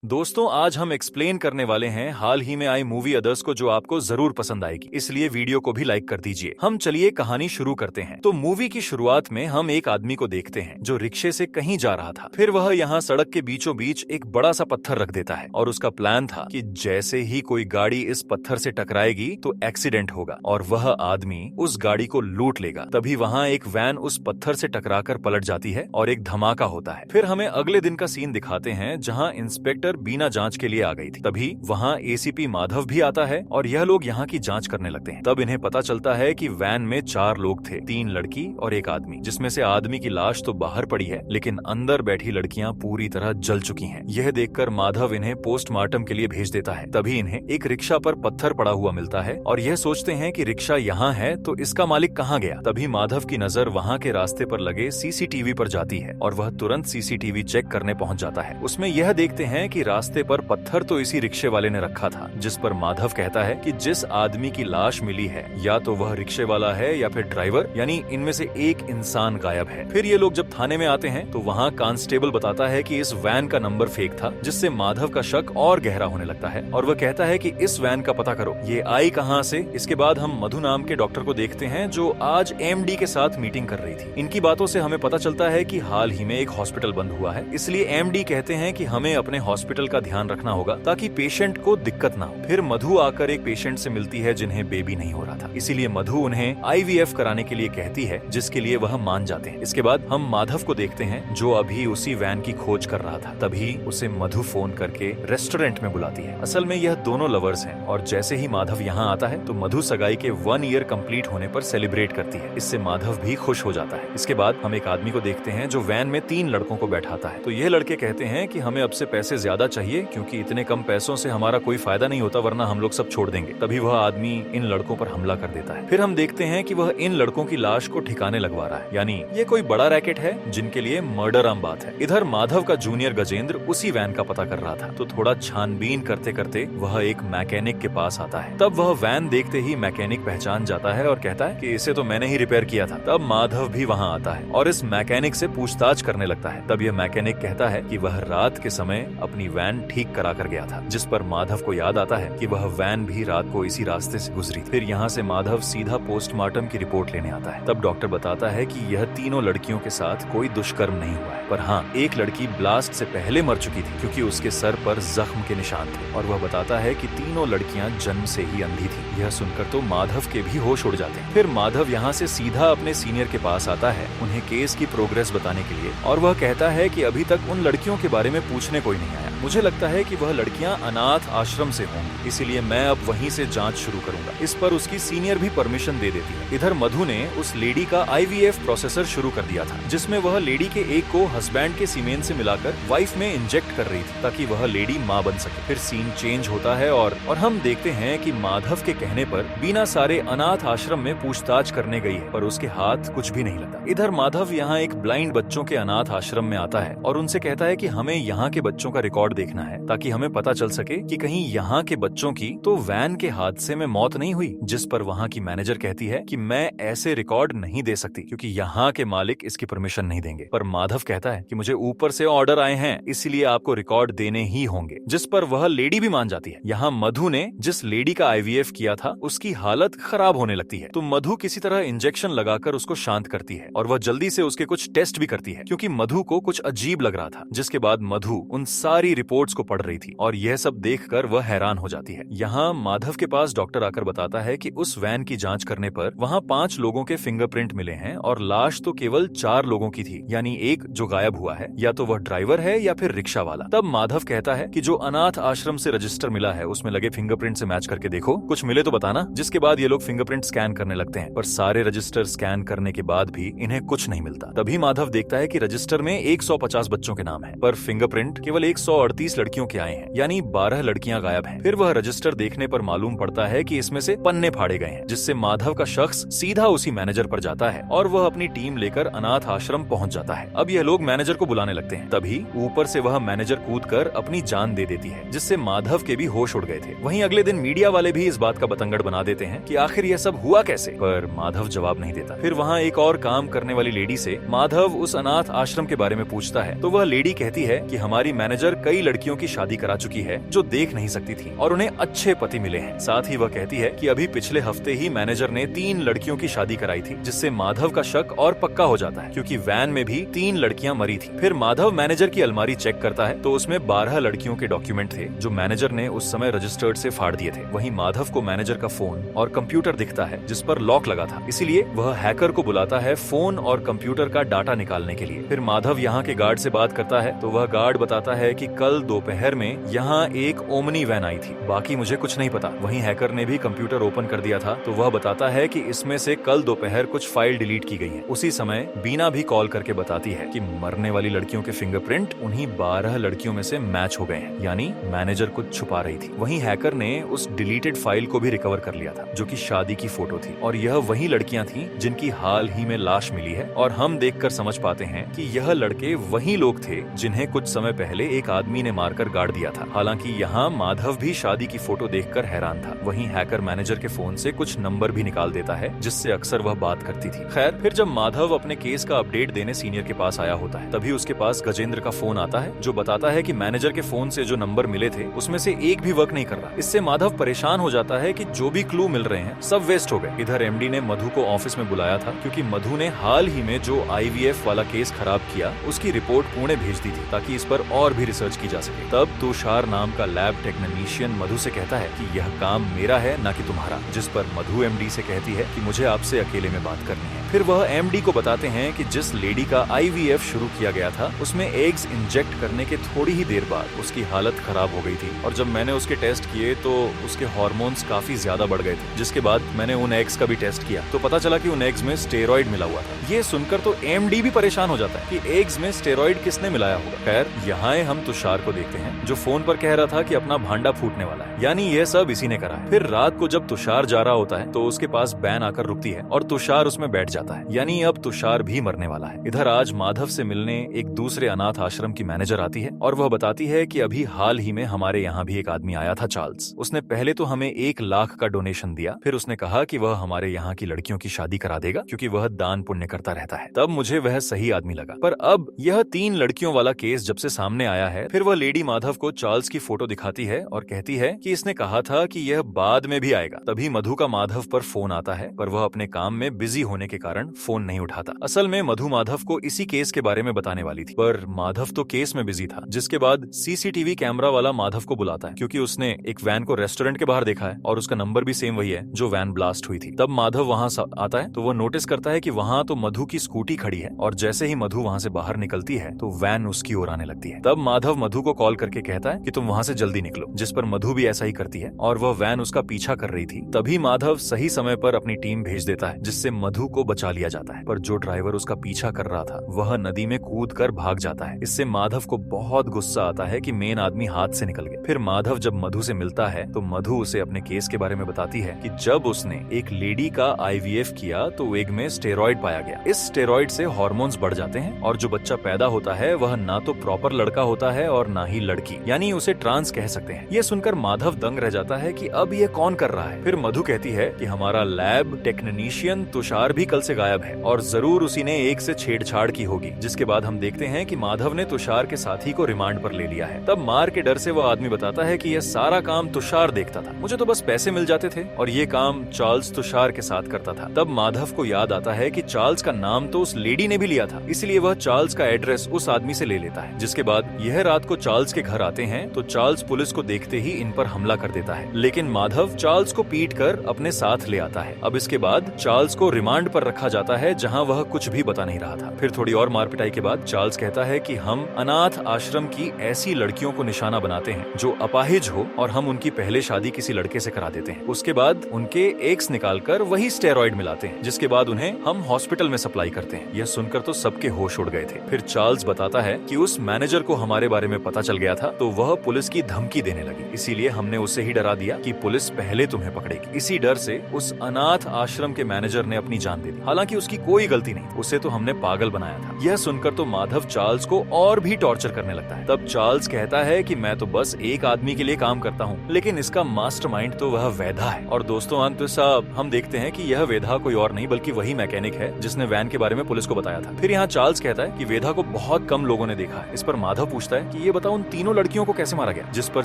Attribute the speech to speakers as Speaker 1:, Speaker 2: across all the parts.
Speaker 1: दोस्तों, आज हम एक्सप्लेन करने वाले हैं हाल ही में आई मूवी अदर्स को, जो आपको जरूर पसंद आएगी, इसलिए वीडियो को भी लाइक कर दीजिए। हम चलिए कहानी शुरू करते हैं। तो मूवी की शुरुआत में हम एक आदमी को देखते हैं जो रिक्शे से कहीं जा रहा था। फिर वह यहाँ सड़क के बीचों बीच एक बड़ा सा पत्थर रख देता है और उसका प्लान था कि जैसे ही कोई गाड़ी इस पत्थर से टकराएगी तो एक्सीडेंट होगा और वह आदमी उस गाड़ी को लूट लेगा। तभी वहाँ एक वैन उस पत्थर से टकराकर पलट जाती है और एक धमाका होता है। फिर हमें अगले दिन का सीन दिखाते हैं जहाँ इंस्पेक्टर बीना जांच के लिए आ गई थी। तभी वहाँ एसीपी माधव भी आता है और यह लोग यहाँ की जांच करने लगते हैं। तब इन्हें पता चलता है कि वैन में 4 लोग थे, 3 लड़की और एक आदमी, जिसमें से आदमी की लाश तो बाहर पड़ी है लेकिन अंदर बैठी लड़कियां पूरी तरह जल चुकी हैं। यह देखकर माधव इन्हें पोस्टमार्टम के लिए भेज देता है। तभी इन्हें एक रिक्शा पर पत्थर पड़ा हुआ मिलता है और यह सोचते हैं कि रिक्शा यहाँ है तो इसका मालिक कहाँ गया। तभी माधव की नजर वहाँ के रास्ते पर लगे सीसीटीवी पर जाती है और वह तुरंत सीसीटीवी चेक करने पहुँच जाता है। उसमें यह देखते हैं कि रास्ते पर पत्थर तो इसी रिक्शे वाले ने रखा था, जिस पर माधव कहता है कि जिस आदमी की लाश मिली है या तो वह रिक्शे वाला है या फिर ड्राइवर, यानी इनमें से एक इंसान गायब है। फिर ये लोग जब थाने में आते हैं तो वहाँ कांस्टेबल बताता है कि इस वैन का नंबर फेक था, जिससे माधव का शक और गहरा होने लगता है और वह कहता है कि इस वैन का पता करो, ये आई कहाँ से। इसके बाद हम मधु नाम के डॉक्टर को देखते हैं जो आज एमडी के साथ मीटिंग कर रही थी। इनकी बातों से हमें पता चलता है कि हाल ही में एक हॉस्पिटल बंद हुआ है, इसलिए एमडी कहते हैं कि हमें अपने हॉस्पिटल का ध्यान रखना होगा ताकि पेशेंट को दिक्कत ना हो। फिर मधु आकर एक पेशेंट से मिलती है जिन्हें बेबी नहीं हो रहा था, इसीलिए मधु उन्हें आईवीएफ कराने के लिए कहती है, जिसके लिए वह मान जाते हैं। इसके बाद हम माधव को देखते हैं जो अभी उसी वैन की खोज कर रहा था। तभी उसे मधु फोन करके रेस्टोरेंट में बुलाती है। असल में यह दोनों लवर्स हैं और जैसे ही माधव यहाँ आता है तो मधु सगाई के 1 ईयर कंप्लीट होने पर सेलिब्रेट करती है। इससे माधव भी खुश हो जाता है। इसके बाद हम एक आदमी को देखते हैं जो वैन में 3 लड़कों को बैठाता है। तो ये लड़के कहते हैं कि हमें अब से पैसे ज्यादा चाहिए क्योंकि इतने कम पैसों से हमारा कोई फायदा नहीं होता, वरना हम लोग सब छोड़ देंगे। तभी वह आदमी इन लड़कों पर हमला कर देता है। फिर हम देखते हैं कि वह इन लड़कों की लाश को ठिकाने लगवा रहा है, यानी ये कोई बड़ा रैकेट है जिनके लिए मर्डर आम बात है। इधर माधव का जूनियर गजेंद्र उसी वैन का पता कर रहा था, तो थोड़ा छानबीन करते करते वह एक मैकेनिक के पास आता है। तब वह वैन देखते ही मैकेनिक पहचान जाता है और कहता है कि इसे तो मैंने ही रिपेयर किया था। तब माधव भी वहाँ आता है और इस मैकेनिक से पूछताछ करने लगता है। तब यह मैकेनिक कहता है कि वह रात के समय अपनी वैन ठीक करा कर गया था, जिस पर माधव को याद आता है कि वह वैन भी रात को इसी रास्ते से गुजरी। फिर यहाँ से माधव सीधा पोस्टमार्टम की रिपोर्ट लेने आता है। तब डॉक्टर बताता है कि यह तीनों लड़कियों के साथ कोई दुष्कर्म नहीं हुआ है, पर हाँ, एक लड़की ब्लास्ट से पहले मर चुकी थी क्योंकि उसके सर पर जख्म के निशान थे। और वह बताता है कि तीनों लड़कियां जन्म से ही अंधी थी। यह सुनकर तो माधव के भी होश उड़ जाते हैं। फिर माधव यहाँ से सीधा अपने सीनियर के पास आता है उन्हें केस की प्रोग्रेस बताने के लिए, और वह कहता है कि अभी तक उन लड़कियों के बारे में पूछने कोई नहीं आया। मुझे लगता है कि वह लड़कियां अनाथ आश्रम से होंगी, इसीलिए मैं अब वहीं से जांच शुरू करूंगा। इस पर उसकी सीनियर भी परमिशन दे देती है। इधर मधु ने उस लेडी का आईवीएफ प्रोसेसर शुरू कर दिया था, जिसमें वह लेडी के एक को हस्बैंड के सीमेन से मिलाकर वाइफ में इंजेक्ट कर रही थी ताकि वह लेडी माँ बन सके। फिर सीन चेंज होता है और हम देखते हैं कि माधव के कहने पर बीना सारे अनाथ आश्रम में पूछताछ करने गई है, पर उसके हाथ कुछ भी नहीं लगा। इधर माधव यहाँ एक ब्लाइंड बच्चों के अनाथ आश्रम में आता है और उनसे कहता है कि हमें यहाँ के बच्चों का रिकॉर्ड देखना है ताकि हमें पता चल सके कि कहीं यहाँ के बच्चों की तो वैन के हादसे में मौत नहीं हुई। जिस पर वहाँ की मैनेजर कहती है कि मैं ऐसे रिकॉर्ड नहीं दे सकती क्योंकि यहाँ के मालिक इसकी परमिशन नहीं देंगे। पर माधव कहता है कि मुझे ऊपर से ऑर्डर आए हैं, इसलिए आपको रिकॉर्ड देने ही होंगे, जिस पर वह लेडी भी मान जाती है। यहाँ मधु ने जिस लेडी का आईवीएफ किया था उसकी हालत खराब होने लगती है, तो मधु किसी तरह इंजेक्शन लगाकर उसको शांत करती है और वह जल्दी से उसके कुछ टेस्ट भी करती है क्योंकि मधु को कुछ अजीब लग रहा था। जिसके बाद मधु उन सारी रिपोर्ट्स को पढ़ रही थी और यह सब देखकर वह हैरान हो जाती है। यहाँ माधव के पास डॉक्टर आकर बताता है कि उस वैन की जांच करने पर वहाँ 5 लोगों के फिंगरप्रिंट मिले हैं और लाश तो केवल 4 लोगों की थी, यानी एक जो गायब हुआ है या तो वह ड्राइवर है या फिर रिक्शा वाला। तब माधव कहता है कि जो अनाथ आश्रम से रजिस्टर मिला है उसमें लगे फिंगरप्रिंट से मैच करके देखो, कुछ मिले तो बताना। जिसके बाद ये लोग फिंगरप्रिंट स्कैन करने लगते हैं, पर सारे रजिस्टर स्कैन करने के बाद भी इन्हें कुछ नहीं मिलता। तभी माधव देखता है कि रजिस्टर में 150 बच्चों के नाम है, पर फिंगरप्रिंट केवल 138 लड़कियों के आए हैं, यानी 12 लड़कियां गायब हैं। फिर वह रजिस्टर देखने पर मालूम पड़ता है कि इसमें से पन्ने फाड़े गए हैं, जिससे माधव का शख्स सीधा उसी मैनेजर पर जाता है और वह अपनी टीम लेकर अनाथ आश्रम पहुंच जाता है। अब यह लोग मैनेजर को बुलाने लगते हैं। तभी ऊपर से वह मैनेजर कूदकर अपनी जान दे देती है, जिससे माधव के भी होश उड़ गए थे। वहीं अगले दिन मीडिया वाले भी इस बात का बतंगड़ बना देते हैं कि आखिर यह सब हुआ कैसे, पर माधव जवाब नहीं देता। फिर वहाँ एक और काम करने वाली लेडी से माधव उस अनाथ आश्रम के बारे में पूछता है, तो वह लेडी कहती है कि हमारी मैनेजर कई कई लड़कियों की शादी करा चुकी है जो देख नहीं सकती थी और उन्हें अच्छे पति मिले हैं। साथ ही वह कहती है कि अभी पिछले हफ्ते ही मैनेजर ने 3 लड़कियों की शादी कराई थी, जिससे माधव का शक और पक्का हो जाता है क्योंकि वैन में भी 3 लड़कियां मरी थी। फिर माधव मैनेजर की अलमारी चेक करता है तो उसमें 12 लड़कियों के डॉक्यूमेंट थे जो मैनेजर ने उस समय रजिस्टर्ड से फाड़ दिए थे। वहीं माधव को मैनेजर का फोन और कंप्यूटर दिखता है जिस पर लॉक लगा था, इसीलिए वह हैकर को बुलाता है फोन और कंप्यूटर का डाटा निकालने के लिए। फिर माधव यहाँ के गार्ड से बात करता है तो वह गार्ड बताता है कि कल दोपहर में यहाँ एक ओमनी वैन आई थी, बाकी मुझे कुछ नहीं पता। वहीं हैकर ने भी कंप्यूटर ओपन कर दिया था तो वह बताता है कि इसमें से कल दोपहर कुछ फाइल डिलीट की गई है। उसी समय बीना भी कॉल करके बताती है कि मरने वाली लड़कियों के फिंगरप्रिंट उन्हीं 12 लड़कियों में से मैच हो गए हैं, यानी मैनेजर कुछ छुपा रही थी। वहीं हैकर ने उस डिलीटेड फाइल को भी रिकवर कर लिया था जो कि शादी की फोटो थी और यह वही लड़कियां थी जिनकी हाल ही में लाश मिली है। और हम देखकर समझ पाते हैं कि यह लड़के वही लोग थे जिन्हें कुछ समय पहले एक आदमी ने मारकर गाड़ दिया था। हालांकि यहाँ माधव भी शादी की फोटो देखकर हैरान था। वहीं हैकर मैनेजर के फोन से कुछ नंबर भी निकाल देता है जिससे अक्सर वह बात करती थी। खैर, फिर जब माधव अपने केस का अपडेट देने सीनियर के पास आया होता है तभी उसके पास गजेंद्र का फोन आता है जो बताता है कि मैनेजर के फोन से जो नंबर मिले थे उसमें से एक भी वर्क नहीं कर रहा। इससे माधव परेशान हो जाता है कि जो भी क्लू मिल रहे हैं सब वेस्ट हो गए। इधर एमडी ने मधु को ऑफिस में बुलाया था क्योंकि मधु ने हाल ही में जो IVF वाला केस खराब किया उसकी रिपोर्ट पुणे भेज दी थी ताकि इस पर और भी रिसर्च की जा सके। तब तुषार नाम का लैब टेक्नीशियन मधु से कहता है कि यह काम मेरा है ना कि तुम्हारा, जिस पर मधु एमडी से कहती है कि मुझे आपसे अकेले में बात करनी है। फिर वह एमडी को बताते हैं कि जिस लेडी का IVF शुरू किया गया था उसमें एग्स इंजेक्ट करने के थोड़ी ही देर बाद उसकी हालत खराब हो गई थी और जब मैंने उसके टेस्ट किए तो उसके हार्मोन्स काफी ज्यादा बढ़ गए थे, जिसके बाद मैंने उन एग्स का भी टेस्ट किया तो पता चला कि उन एग्स में स्टेरॉइड मिला हुआ था। ये सुनकर तो एमडी भी परेशान हो जाता है कि एग्स में स्टेरॉइड किसने मिलाया होगा। खैर, यहाँ हम तुषार को देखते हैं जो फोन पर कह रहा था कि अपना भांडा फूटने वाला है, यानी यह सब इसी ने करा है। फिर रात को जब तुषार जा रहा होता है तो उसके पास बैन आकर रुकती है और तुषार उसमें बैठ जाता है, यानी अब तुषार भी मरने वाला है। इधर आज माधव से मिलने एक दूसरे अनाथ आश्रम की मैनेजर आती है और वह बताती है कि अभी हाल ही में हमारे यहाँ भी एक आदमी आया था, चार्ल्स। उसने पहले तो हमें 1 लाख का डोनेशन दिया, फिर उसने कहा कि वह हमारे यहाँ की लड़कियों की शादी करा देगा क्योंकि वह दान पुण्य करता रहता है। तब मुझे वह सही आदमी लगा। पर अब यह 3 लड़कियों वाला केस जब से सामने आया है फिर वह लेडी माधव को चार्ल्स की फोटो दिखाती है और कहती है कि इसने कहा था कि यह बाद में भी आएगा। तभी मधु का माधव पर फोन आता है पर वह अपने काम में बिजी होने के कारण फोन नहीं उठाता। असल में मधु माधव को इसी केस के बारे में बताने वाली थी पर माधव तो केस में बिजी था। जिसके बाद सीसीटीवी कैमरा वाला माधव को बुलाता है क्योंकि उसने एक वैन को रेस्टोरेंट के बाहर देखा है और उसका नंबर भी सेम वही है जो वैन ब्लास्ट हुई थी। तब माधव वहां आता है तो वो नोटिस करता है कि वहां तो मधु की स्कूटी खड़ी है और जैसे ही मधु वहां से बाहर निकलती है तो वैन उसकी ओर आने लगती है। तब माधव मधु को कॉल करके कहता है कि तुम वहां से जल्दी निकलो, जिस पर मधु भी ऐसा ही करती है और वह वैन उसका पीछा कर रही थी। तभी माधव सही समय पर अपनी टीम भेज देता है जिससे मधु को बचा लिया जाता है। पर जो ड्राइवर उसका पीछा कर रहा था वह नदी में कूद कर भाग जाता है। इससे माधव को बहुत गुस्सा आता है कि मेन आदमी हाथ से निकल गया। फिर माधव जब मधु से मिलता है तो मधु उसे अपने केस के बारे में बताती है कि जब उसने एक लेडी का IVF किया तो एग में स्टेरॉइड पाया गया। इस स्टेरॉइड से हार्मोन्स बढ़ जाते हैं और जो बच्चा पैदा होता है वह ना तो प्रॉपर लड़का होता है और ना ही लड़की, यानी उसे ट्रांस कह सकते हैं। ये सुनकर माधव दंग रह जाता है कि अब ये कौन कर रहा है। फिर मधु कहती है कि हमारा लैब टेक्नीशियन तुषार भी कल से गायब है और जरूर उसी ने एक से छेड़छाड़ की होगी। जिसके बाद हम देखते हैं कि माधव ने तुषार के साथी को रिमांड पर ले लिया है। तब मार के डर से वह आदमी बताता है कि यह सारा काम तुषार देखता था, मुझे तो बस पैसे मिल जाते थे और ये काम चार्ल्स तुषार के साथ करता था। तब माधव को याद आता है कि चार्ल्स का नाम तो उस लेडी ने भी लिया था, इसलिए वह चार्ल्स का एड्रेस उस आदमी से ले लेता है। जिसके बाद यह रात को चार्ल्स के घर आते हैं तो चार्ल्स पुलिस को देखते ही इन पर हमला कर देता है, लेकिन माधव चार्ल्स को पीट कर अपने साथ ले आता है। अब इसके बाद चार्ल्स को रिमांड पर रखा जाता है जहां वह कुछ भी बता नहीं रहा था। फिर थोड़ी और मारपिटाई के बाद चार्ल्स कहता है कि हम अनाथ आश्रम की ऐसी लड़कियों को निशाना बनाते हैं जो अपाहिज हो और हम उनकी पहले शादी किसी लड़के से करा देते हैं। उसके बाद उनके एग्स निकालकर वही स्टेरॉइड मिलाते हैं, जिसके बाद उन्हें हम हॉस्पिटल में सप्लाई करते हैं। यह सुनकर तो सबके होश उड़ गए थे। फिर चार्ल्स बताता है कि उस मैनेजर को हमारे बारे में पता चल गया था तो वह पुलिस की धमकी देने लगी, इसीलिए हमने उसे ही डरा दिया कि पुलिस पहले तुम्हें पकड़ेगी। इसी डर से उस अनाथ आश्रम के मैनेजर ने अपनी जान दे दी। हालांकि उसकी कोई गलती नहीं, उसे तो हमने पागल बनाया था। यह सुनकर तो माधव चार्ल्स को और भी टॉर्चर करने लगता है। तब चार्ल्स कहता है कि मैं तो बस एक आदमी के लिए काम करता हूँ, लेकिन इसका मास्टरमाइंड तो वह वेधा है। और दोस्तों अंत साहब हम देखते हैं कि यह वेधा कोई और नहीं बल्कि वही मैकेनिक है जिसने वैन के बारे में पुलिस को बताया था। फिर यहाँ चार्ल्स कहता है कि वेधा को बहुत कम लोगों ने देखा है। इस पर माधव पूछता है कि ये बताओ उन तीनों लड़कियों को कैसे मारा गया, जिस पर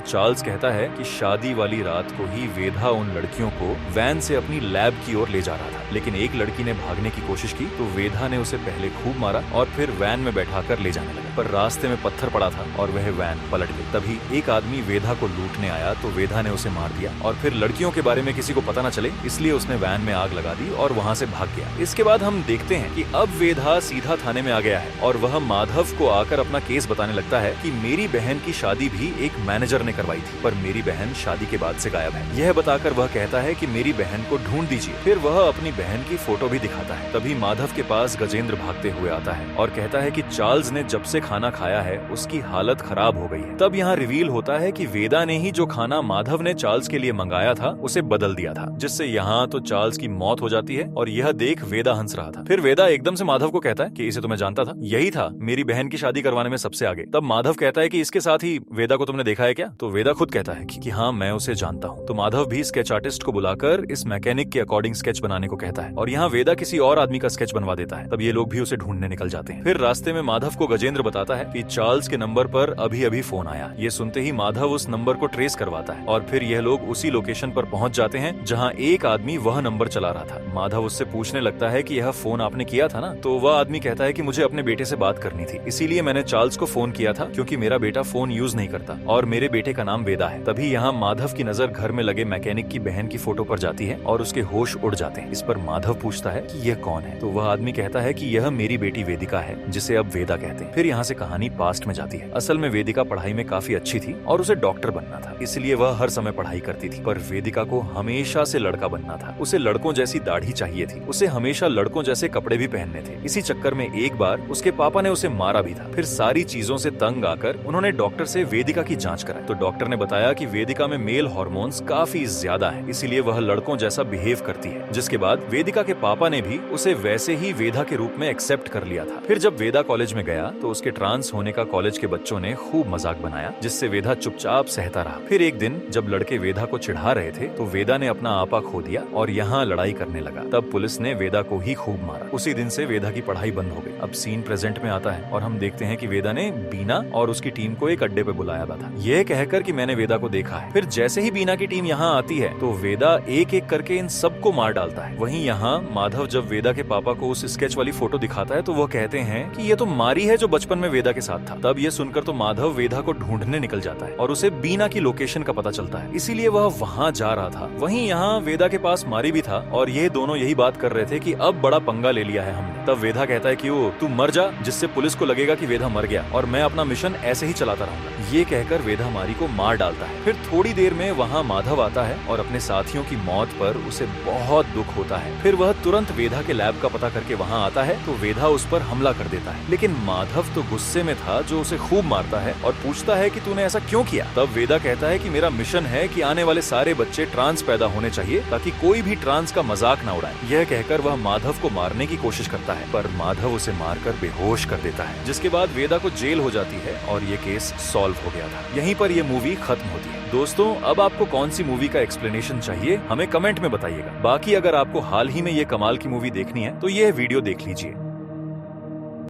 Speaker 1: चार्ल्स कहता है कि शादी वाली रात को ही वेधा उन लड़कियों को वैन से अपनी लैब की ओर ले जा रहा था, लेकिन एक लड़की ने भागने की कोशिश की तो वेधा ने उसे पहले खूब मारा और फिर वैन में बैठाकर ले जाने लगा, पर रास्ते में पत्थर पड़ा था और वह वैन पलट गई। तभी एक आदमी वेधा को लूटने आया तो वेधा ने उसे मार दिया और फिर लड़कियों के बारे में किसी को पता न चले इसलिए उसने वैन में आग लगा दी और वहाँ से भाग गया। इसके बाद हम देखते हैं कि अब वेधा सीधा थाने में आ गया है और वह माधव को आकर अपना केस बताने लगता है कि मेरी बहन की शादी भी एक मैनेजर ने करवाई थी, पर मेरी बहन शादी के बाद से गायब है। यह बताकर वह कहता है कि मेरी बहन को ढूंढ दीजिए। फिर वह अपनी बहन की फोटो भी दिखाता है। तभी माधव के पास गजेंद्र भागते हुए आता है और कहता है कि चार्ल्स ने जब से खाना खाया है उसकी हालत खराब हो गई है। तब यहाँ रिवील होता है कि वेदा ने ही जो खाना माधव ने चार्ल्स के लिए मंगाया था उसे बदल दिया था, जिससे यहाँ तो चार्ल्स की मौत हो जाती है और यह देख वेदा हंस रहा था। फिर वेदा एकदम से माधव को कहता है कि इसे तो मैं जानता था, यही था मेरी बहन की शादी करवाने में सबसे आगे। तब माधव कहता है कि इसके साथ ही वेदा को तुमने देखा है क्या? तो वेदा खुद कहता है कि हाँ मैं उसे जानता हूँ। तो माधव भी स्केच आर्टिस्ट को बुलाकर इस मैकेनिक के अकॉर्डिंग स्केच बनाने को कहता है और यहाँ वेदा किसी और आदमी का स्केच बनवा देता है। तब ये लोग भी उसे ढूंढने निकल जाते हैं। फिर रास्ते में माधव को गजेंद्र बताता है कि चार्ल्स के नंबर पर अभी अभी फोन आया। ये सुनते ही माधव उस नंबर को ट्रेस करवाता है और फिर यह लोग उसी लोकेशन पर पहुंच जाते हैं जहां एक आदमी वह नंबर चला रहा था। माधव उससे पूछने लगता है कि यह फोन आपने किया था ना? तो वह आदमी कहता है कि मुझे अपने बेटे से बात करनी थी, इसीलिए मैंने चार्ल्स को फोन किया था क्योंकि मेरा बेटा फोन यूज नहीं करता और मेरे बेटे का नाम वेदा है। तभी यहाँ माधव की नजर घर में लगे मैकेनिक की बहन की फोटो पर जाती है और उसके होश उड़ जाते हैं। इस पर माधव पूछता है कि यह कौन है? तो वह आदमी कहता है कि यह मेरी बेटी वेदिका है, जिसे अब वेदा कहते हैं। फिर यहाँ से कहानी पास्ट में जाती है। असल में वेदिका पढ़ाई में काफी अच्छी थी और उसे डॉक्टर बनना था, इसलिए वह हर समय पढ़ाई करती थी। पर वेदिका को हमेशा से लड़का बनना था। उसे लड़कों जैसी दाढ़ी चाहिए थी, उसे हमेशा लड़कों जैसे कपड़े भी पहनने थे। इसी चक्कर में एक बार उसके पापा ने उसे मारा भी था। फिर सारी चीजों से तंग आकर उन्होंने डॉक्टर से वेदिका की जांच कराई तो डॉक्टर ने बताया कि वेदिका में मेल हार्मोन्स काफी ज्यादा है, इसीलिए वह लड़कों जैसा बिहेव करती है। जिसके बाद वेदिका के पापा ने भी उसे वैसे ही वेदा के रूप में एक्सेप्ट कर लिया था। फिर जब वेदा कॉलेज में गया तो उसके ट्रांस होने का कॉलेज के बच्चों ने खूब मजाक बनाया, जिससे वेदा चुपचाप सहता रहा। फिर एक दिन जब लड़के वेदा को चिढ़ा रहे थे तो वेदा ने अपना आपा खो दिया और यहाँ लड़ाई करने लगा। तब पुलिस ने वेदा को ही खूब मारा। उसी दिन से वेदा की पढ़ाई बंद हो गई। अब सीन प्रेजेंट में आता है और हम देखते हैं कि वेदा ने बीना और उसकी टीम को एक अड्डे पे बुलाया था, यह कहकर कि मैंने वेदा को देखा है। फिर जैसे ही बीना की टीम यहाँ आती है तो वेदा एक एक करके इन सबको मार डालता है। वहीं यहाँ माधव जब वेदा के पापा को उस स्केच वाली फोटो दिखाता है तो वह कहते हैं कि ये तो मारी है जो बचपन में वेदा के साथ था। तब ये सुनकर तो माधव वेदा को ढूंढने निकल जाता है और उसे बीना की लोकेशन का पता चलता है, इसीलिए वह वहाँ जा रहा था। वहीं यहाँ वेदा के पास मारी भी था और ये दोनों यही बात कर रहे थे कि अब बड़ा पंगा ले लिया है हमने। तब वेदा कहता है कि ओ तू मर जा, जिससे पुलिस को लगेगा कि वेदा मर गया और मैं अपना मिशन ऐसे ही चलाता रहूंगा। ये कहकर वेदा मारी को मार डालता है। फिर थोड़ी देर में वहाँ माधव आता है और अपने साथियों की मौत पर उसे बहुत दुख होता है। फिर वह तुरंत वेदा के लैब का पता करके वहाँ आता है तो वेदा उस पर हमला कर देता है, लेकिन माधव तो गुस्से में था जो उसे खूब मारता है और पूछता है कि तूने ऐसा क्यों किया? तब वेदा कहता है कि मेरा मिशन है कि आने वाले सारे बच्चे ट्रांस पैदा होने चाहिए ताकि कोई भी ट्रांस का मजाक न उड़ाए। यह कहकर वह माधव को मारने की कोशिश करता है, पर माधव उसे मारकर बेहोश कर देता है, जिसके बाद वेदा को जेल हो जाती है और ये केस सॉल्व हो गया था। यहीं पर यह मूवी खत्म होती है। दोस्तों अब आपको कौन सी मूवी का एक्सप्लेनेशन चाहिए हमें कमेंट में बताइएगा। बाकी अगर आपको हाल ही में ये कमाल की मूवी देखनी है तो यह वीडियो देख लीजिए।